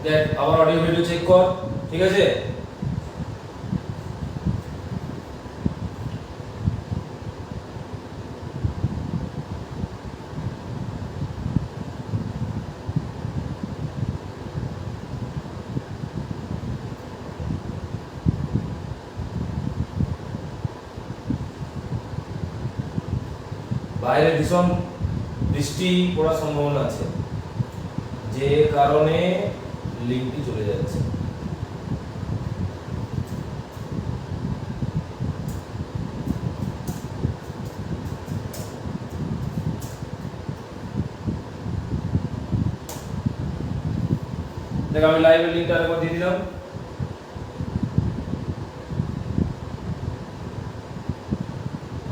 দেখ আবার audio video check কর, ঠিক আছে? বাইরে ভীষণ বৃষ্টি পড়ার সম্ভাবনা আছে, যে কারণে লিঙ্কটি চলে যাচ্ছে। দেখ আমি লাইভের লিঙ্কটা আরেকবার দিয়ে দিলাম।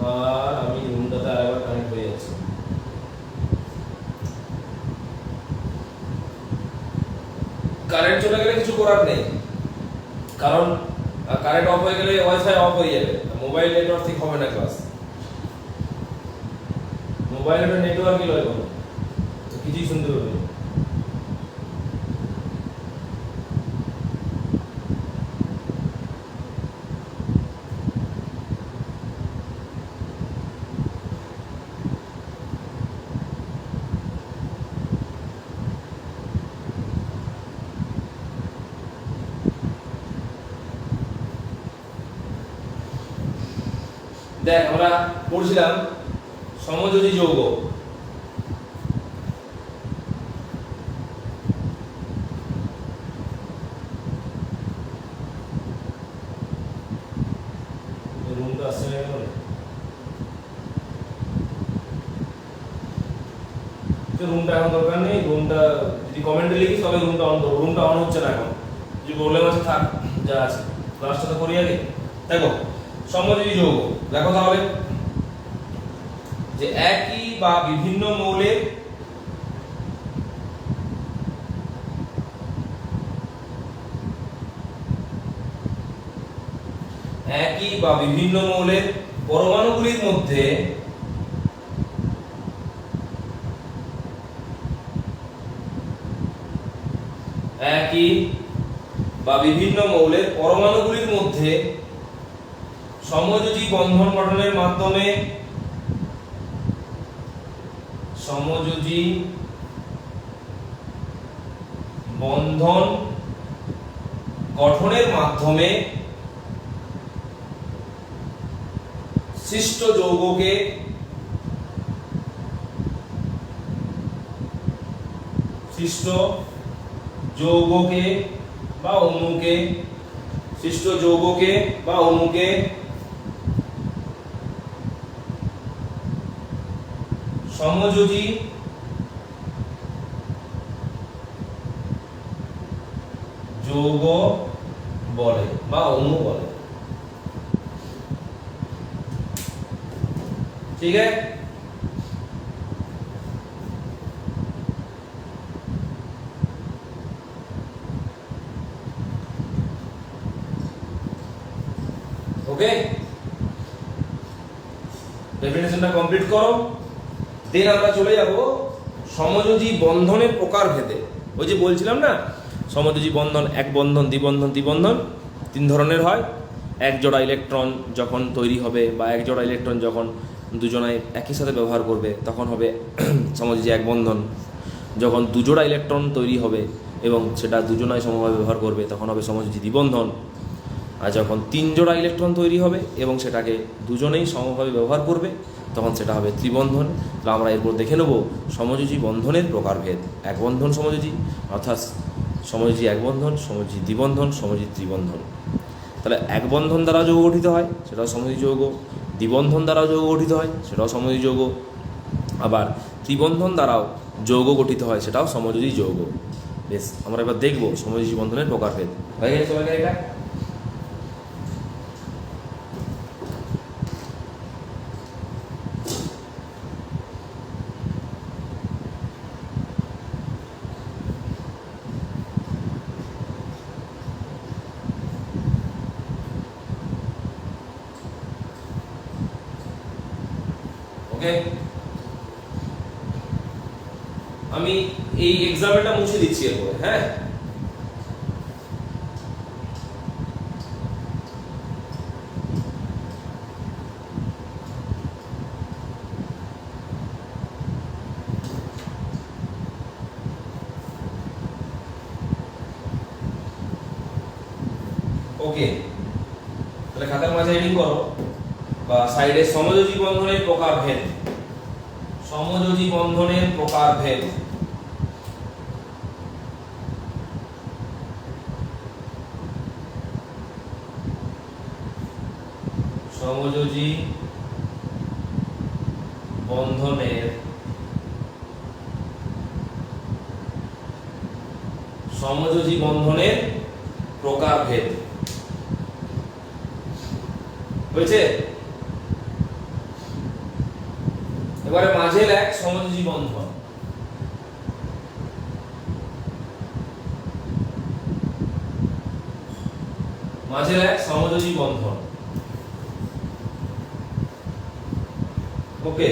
আর আমি রুমটাতে আরেকবার কানেক্ট হয়ে যাচ্ছি। কারেন্ট চলে গেলে কিছু করার নেই, কারণ কারেন্ট অফ হয়ে গেলে ওয়াইফাই অফ হয়ে যাবে, মোবাইল নেটওয়ার্ক ঠিক হবে না ক্লাস। মোবাইলের নেটওয়ার্কই লয় কোনো, তো কিছুই শুনতে পাবে না। দেখ আমরা পড়ছিলাম সমযোজী যৌগ। রুমটা আসছে না কেন? রুমটা এখন দরকার নেই, রুমটা যদি কমেন্টে লিখিস তবে রুমটা অন করবো। রুমটা অন হচ্ছে না এখন, যদি প্রবলেম আছে থাক, যা আছে ক্লাসটা তো করি আগে। দেখো সমযোজী যৌগ দেখো তাহলে, যে একই বা বিভিন্ন মৌলের একই বা বিভিন্ন মৌলের পরমাণুগুলির মধ্যে একই বা বিভিন্ন মৌলের পরমাণুগুলির মধ্যে সমযোজী বন্ধন গঠনের মাধ্যমে সমযোজী বন্ধন গঠনের মাধ্যমে সৃষ্ট যৌগকে বা অণুকে সৃষ্ট যৌগকে বা অণুকে সমযোজী যৌগ বলে বা অণু বলে, ঠিক আছে? ওকে, ডেফিনেশনটা কমপ্লিট করো। দেন আমরা চলে যাব সমযোজী বন্ধনের প্রকারভেদে। ওই যে বলছিলাম না, সমযোজী বন্ধন এক বন্ধন, দ্বিবন্ধন, ত্রিবন্ধন তিন ধরনের হয়। এক জোড়া ইলেকট্রন যখন তৈরি হবে বা এক জোড়া ইলেকট্রন যখন দুজনায় একই সাথে ব্যবহার করবে তখন হবে সমযোজী এক বন্ধন। যখন দুজোড়া ইলেকট্রন তৈরি হবে এবং সেটা দুজনায় সমভাবে ব্যবহার করবে তখন হবে সমযোজী দ্বিবন্ধন। আর যখন তিন জোড়া ইলেকট্রন তৈরি হবে এবং সেটাকে দুজনেই সমভাবে ব্যবহার করবে তখন সেটা হবে ত্রিবন্ধন। তাহলে আমরা এরপর দেখে নেব সমযোজী বন্ধনের প্রকারভেদ। এক বন্ধন সমযোজী অর্থাৎ সমযোজী এক বন্ধন, সমযোজী দ্বিবন্ধন, সমযোজী ত্রিবন্ধন। তাহলে এক বন্ধন দ্বারা যৌগ গঠিত হয় সেটাও সমযোজী যৌগ, দ্বিবন্ধন দ্বারাও যৌগ গঠিত হয় সেটাও সমযোজী যৌগ, আবার ত্রিবন্ধন দ্বারাও যৌগ গঠিত হয় সেটাও সমযোজী যৌগ। বেশ, আমরা এবার দেখব সমযোজী বন্ধনের প্রকারভেদ। হয়ে গেছে সবাইকে এটা? ওকে, আমি এই এক্সাম্পলটা মুছে দিচ্ছি এরপরে। হ্যাঁ, ওকে, তাহলে খাতার মাঝে হেডিং করো বা সাইডে সমযোজী বন্ধনের প্রকারভেদ। সমযোজী বন্ধনের প্রকারভেদ। সমযোজী বন্ধনের প্রকারভেদ হয়েছে। এবারে মাঝের এক সমযোজী বন্ধন, মাঝের এক সমযোজী বন্ধন। ওকে,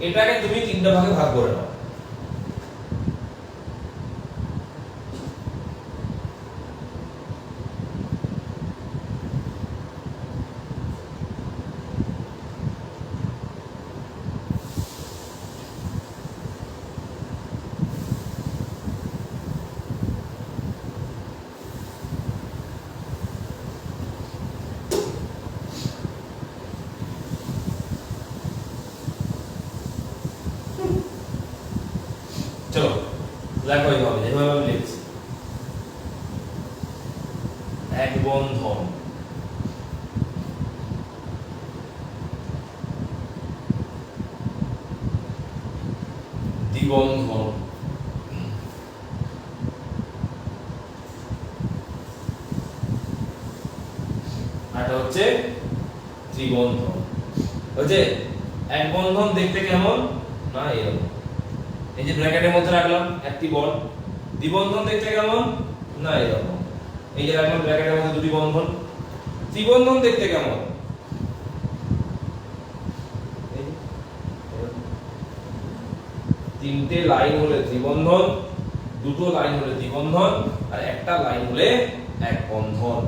এটাকে তুমি তিনটা ভাগে ভাগ করে নাও। চলো লেখো এইভাবে, যেভাবে আমি লিখছি। এক বন্ধন, দ্বিবন্ধন, এটা হচ্ছে ত্রিবন্ধন। হচ্ছে এক বন্ধন দেখতে কেমন না এরকম, এই যে ব্র্যাকেটের মধ্যে রাখলাম একটি বল। দ্বিবন্ধন দেখতে কেমন না এরকম, এই যে রাখলাম ব্র্যাকেটের মধ্যে দুটি বন্ধন। ত্রিবন্ধন দেখতে কেমন, তিনটে লাইন হলে ত্রিবন্ধন, দুটো লাইন হলে দ্বিবন্ধন, আর একটা লাইন হলে এক বন্ধন।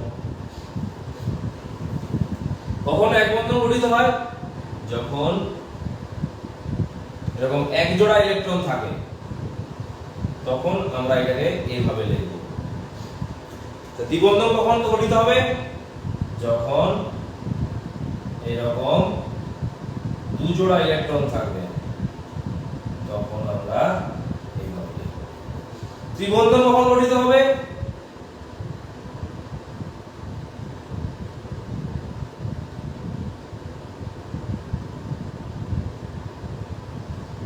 কখন এক বন্ধন গঠিত হয়? যখন এরকম এক জোড়া ইলেকট্রন থাকে, তখন আমরা এটাকে এইভাবে লিখব। তো দ্বিবন্ধন কখন গঠিত হবে? যখন এরকম দু জোড়া ইলেকট্রন থাকবে, তখন আমরা এইভাবে লিখব। ত্রিবন্ধন কখন গঠিত হবে?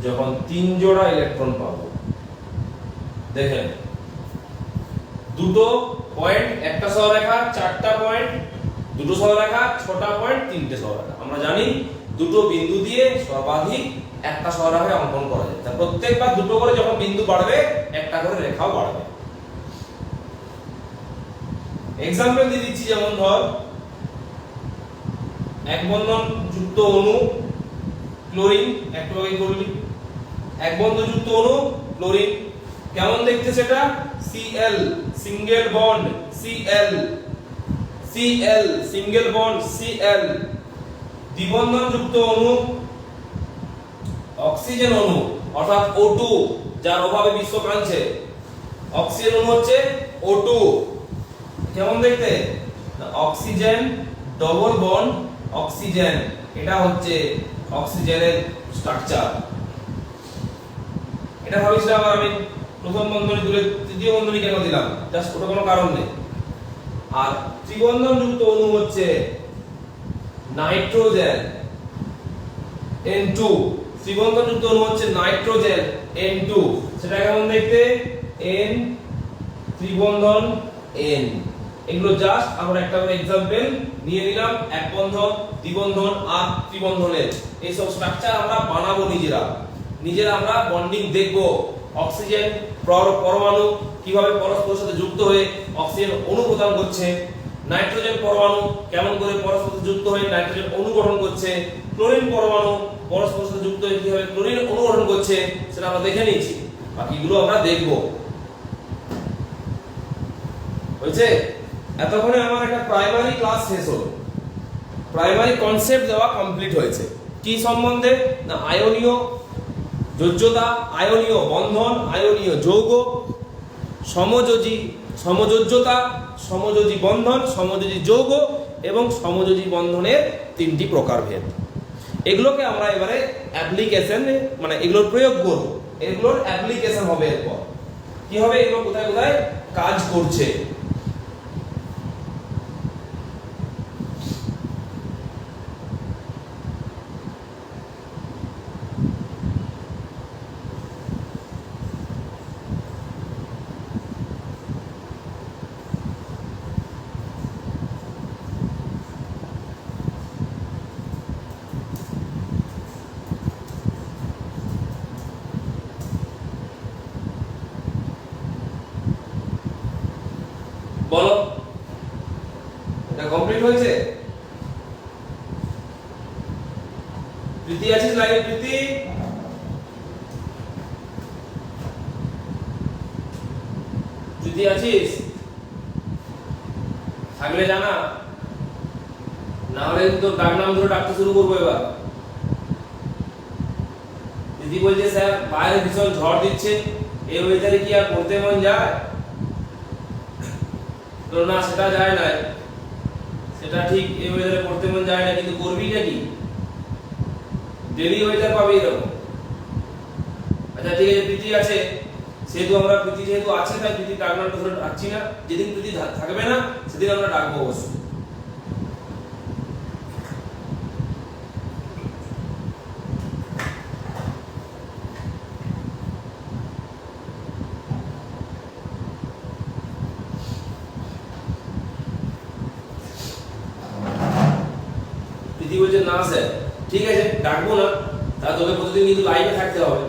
যখন তিন জোড়া ইলেকট্রন পাবো। দেখেন দুটো পয়েন্ট, একটা সরলরেখা, চারটা পয়েন্ট, দুটো সরলরেখা, ছটা পয়েন্ট, তিনটে সরলরেখা। আমরা জানি দুটো বিন্দু দিয়ে সর্বাধিক একটা সরলরেখা অঙ্কন করা যায়। তা প্রত্যেকবার দুটো করে যখন বিন্দু বাড়বে, একটা করে রেখাও বাড়বে। এক্সাম্পল দিয়ে দিচ্ছি, যেমন ধর এক বন্ধন যুক্ত অণু ক্লোরিন, একটু আগে করলি এক বন্ধন যুক্ত অণু ক্লোরিন, কেমন দেখতে সেটা? Cl single bond Cl, Cl single bond Cl। দ্বিবন্ধন যুক্ত অণু অক্সিজেন অণু অর্থাৎ O2, যার অভাবে বিশ্ব কাঁদছে। অক্সিজেন অণু হচ্ছে O2, কেমন দেখতে? অক্সিজেন ডবল বন্ড অক্সিজেন, এটা হচ্ছে অক্সিজেনের স্ট্রাকচার। এটা ভাবিছিলাম আমি প্রথম বন্ধনী তুলে তৃতীয় বন্ধনী কেন দিলাম, জাস্ট ওটা কোনো কারণ নেই। আর ত্রিবন্ধন যুক্ত অণু হচ্ছে নাইট্রোজেন N2, ত্রিবন্ধন যুক্ত অণু হচ্ছে নাইট্রোজেন N2, সেটা কেমন দেখতে? N ত্রিবন্ধন N। এগুলো জাস্ট আমরা একটা করে एग्जांपल নিয়ে নিলাম, এক বন্ধন, দ্বিবন্ধন আর ত্রিবন্ধনের। এই সব স্ট্রাকচার আমরা বানাবো নিজেরা আমরা বন্ডিং দেখব। অক্সিজেন পরমাণু কিভাবে পরস্পরের সাথে যুক্ত হয়ে অক্সিজেন অণু প্রদান করছে, নাইট্রোজেন পরমাণু কেমন করে পরস্পরের সাথে যুক্ত হয়ে নাইট্রোজেন অণু গঠন করছে, ক্লোরিন পরমাণু পরস্পরের সাথে যুক্ত হয়ে কিভাবে ক্লোরিন অণু গঠন করছে, সেটা আমরা দেখে নিয়েছি। বাকিগুলো আমরা দেখব। হয়েছে? এতক্ষণে আমার একটা প্রাইমারি ক্লাস শেষ হলো, প্রাইমারি কনসেপ্ট দেওয়া কমপ্লিট হয়েছে। কি সম্বন্ধে? না আয়নীয় যোজ্যতা, আয়নীয় বন্ধন, আয়নীয় যৌগ, সমযোজী সমযোজ্যতা, সমযোজী বন্ধন, সমযোজী যৌগ এবং সমযোজী বন্ধনের 3টি প্রকারভেদ। এগুলোকে আমরা এবারে অ্যাপ্লিকেশন, মানে এগুলোর প্রয়োগ করব, এগুলোর অ্যাপ্লিকেশন হবে এরপর। কি হবে, এগুলো কোথায় কোথায় কাজ করছে। বলো, এটা কমপ্লিট হয়েছে? প্রীতি আছিস লাইভে? প্রীতি, প্রীতি আছিস? থাকলে জানা, না হলে তো ডাক নাম ধরে ডাকতে শুরু করবো এবার। দিদি বলছে স্যার বাইরে ভীষণ ঝড় দিচ্ছে, এই ওয়েদারে কি আর পড়তে মন যায়? না সেটা যায় না, সেটা ঠিক, এই ওয়েদারে পড়তে মন যায় না, কিন্তু করবি নাকি? ডেলি ওয়েদার পাবি এরকম। আচ্ছা ঠিক আছে, প্রীতি আছে, সেহেতু আমরা প্রীতি যেহেতু আছে তাই প্রীতি ডাকনাম ধরে ডাকছি না। যেদিন প্রীতি থাকবে না সেদিন আমরা ডাকবো অবশ্যই। বলছে না স্যার, ঠিক আছে ডাকবো না, তা তবে প্রতিদিন কিন্তু লাইভে থাকতে হবে,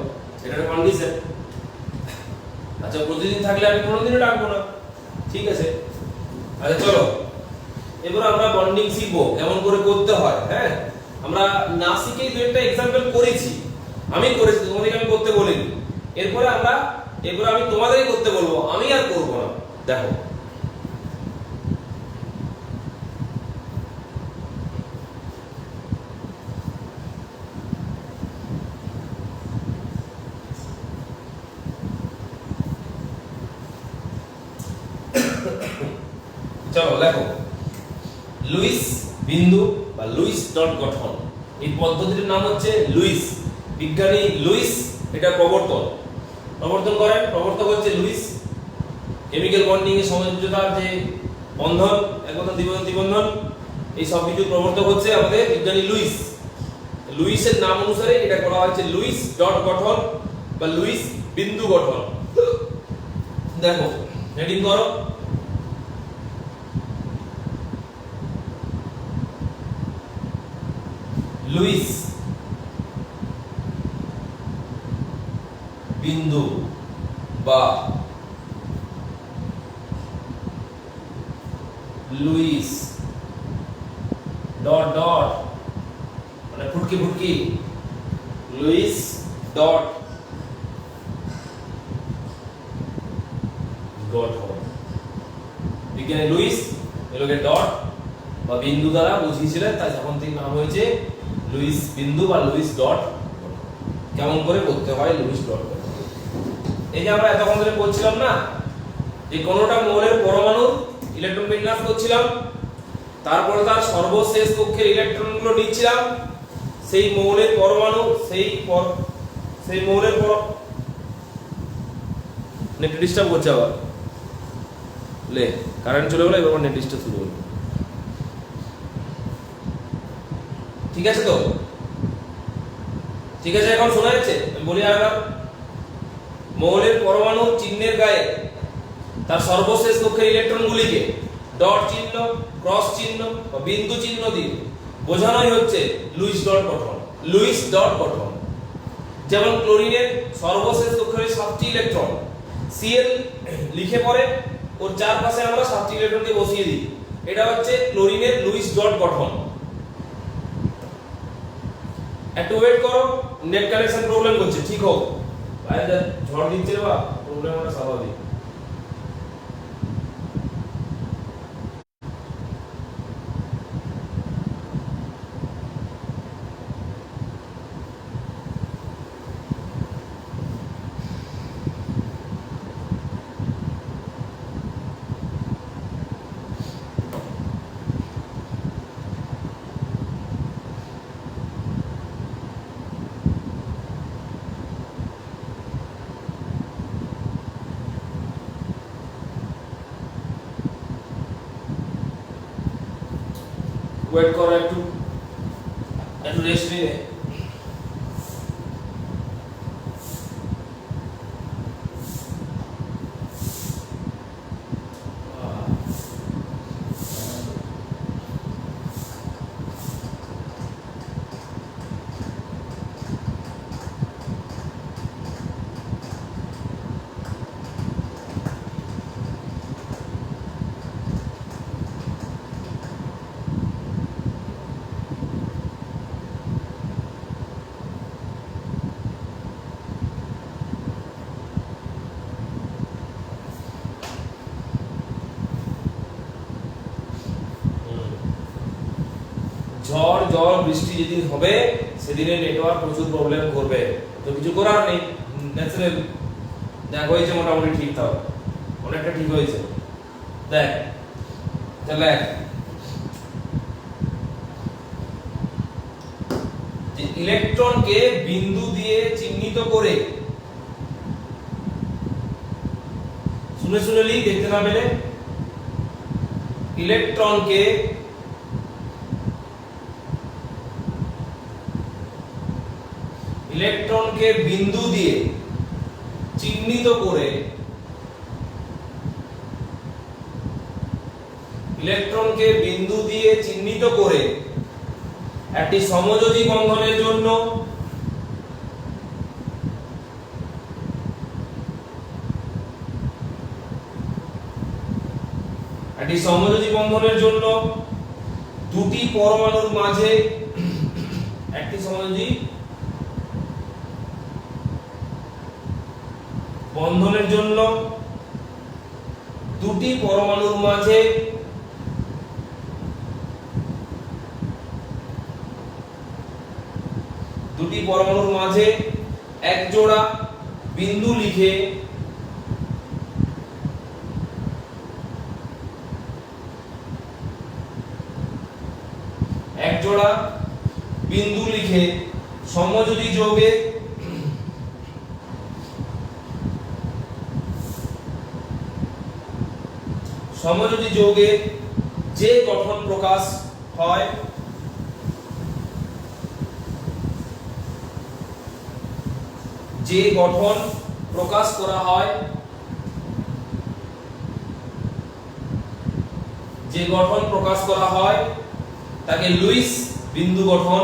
এটা একটা কন্ডিশন। আচ্ছা প্রতিদিন থাকলে আমি কোনোদিনও ডাকবো না, ঠিক আছে। আচ্ছা চলো এবার আমরা বন্ডিং শিখবো কেমন করে করতে হয়। হ্যাঁ, আমরা না শিখেই দু একটা এক্সাম্পল করেছি, আমি করেছি, তোমাদেরকে আমি করতে বলিনি। এরপরে আমি তোমাদেরই করতে বলবো, আমি আর করবো না। দেখো চলো লেখো, লুইস বিন্দু বা লুইস ডট গঠন। এই পদ্ধতির নাম হচ্ছে লুইস, বিজ্ঞানী লুইস এটা প্রবর্তন করেন। প্রবর্তক হচ্ছে লুইস। কেমিক্যাল বন্ডিং এর সমযোজতার যে বন্ধন, এক বন্ধন দ্বিবন্ধন, এই সব কিছু প্রবর্তক হচ্ছে আমাদের বিজ্ঞানী লুইস। লুইসের নাম অনুসারে এটা করা হয়েছে লুইস ডট গঠন বা লুইস বিন্দু গঠন। দেখো হেডিং করো, লুইস বিন্দু বা লুইস ডট ডট মানে ফুটকি লুইস ডট গঠন। বিজ্ঞানী লুইস এগুলোকে ডট বা বিন্দু দ্বারা বুঝিয়েছিলেন, তাই তখন থেকে নাম হয়েছে লুইস বিন্দু বা লুইস ডট। কেমন করে করতে হয় লুইস ডট। এই যে আমরা এতক্ষণ ধরে বলছিলাম না যে কোনটা মৌলের পরমাণু ইলেকট্রন বিন্যাস করছিলাম, তারপরে তার সর্বশেষ কক্ষের ইলেকট্রনগুলো নিচ্ছিলাম, সেই মৌলের পরমাণু সেই মৌলের নেট ডিস্টার্ব করছে আবার, লে কারেন্ট চলে গেল, এবার নেট ডিস্টার্ব শুরু হলো। ঠিক আছে তো, ঠিক আছে এখন শোনা যাচ্ছে? আমি বলি আরেকবার, মৌলের পরমাণু চিহ্নের গায়ে তার সর্বশেষ কক্ষের ইলেকট্রনগুলিকে ডট চিহ্ন, ক্রস চিহ্ন বা বিন্দু চিহ্ন দিয়ে বোঝানোই হচ্ছে লুইস ডট গঠন। লুইস ডট গঠন যেমন ক্লোরিনের সর্বশেষ কক্ষের 7টি ইলেকট্রন Cl লিখে পরে ওর চারপাশে আমরা 7টি ইলেকট্রনকে বসিয়ে দিই, এটা হচ্ছে ক্লোরিনের লুইস ডট গঠন। একটু ওয়েট করো, নেট কানেকশন প্রবলেম করছে, ঠিক হোক। বাইরে যা ঝড় দিচ্ছে বা প্রবলেম হওয়া স্বাভাবিক। ওয়েট করো একটু, একটু রেস্ট নিয়ে। ঝড় জল বৃষ্টি যেদিন হবে সেদিনে নেটওয়ার্ক প্রচুর প্রবলেম করবে, তো কিছু করার নেই, ন্যাচারাল। দেখ হয়েছে মোটামুটি ঠিক, তাও অনেকটা ঠিক হয়েছে। দেখ তাহলে যে ইলেকট্রনকে বিন্দু দিয়ে চিহ্নিত করে, শুনে শুনে লিখ, দেখতে না পেলে, ইলেকট্রনকে বিন্দু দিয়ে চিহ্নিত করে, ইলেকট্রনকে বিন্দু দিয়ে চিহ্নিত করে একটি সমযোজী বন্ধনের জন্য দুটি পরমাণুর মাঝে, একটি সমযোজী বন্ধনের জন্য দুটি পরমাণুর মাঝে এক জোড়া বিন্দু লিখে সমযোজী যৌগে যে গঠন প্রকাশ হয়, যে গঠন প্রকাশ করা হয় তাকে লুইস বিন্দু গঠন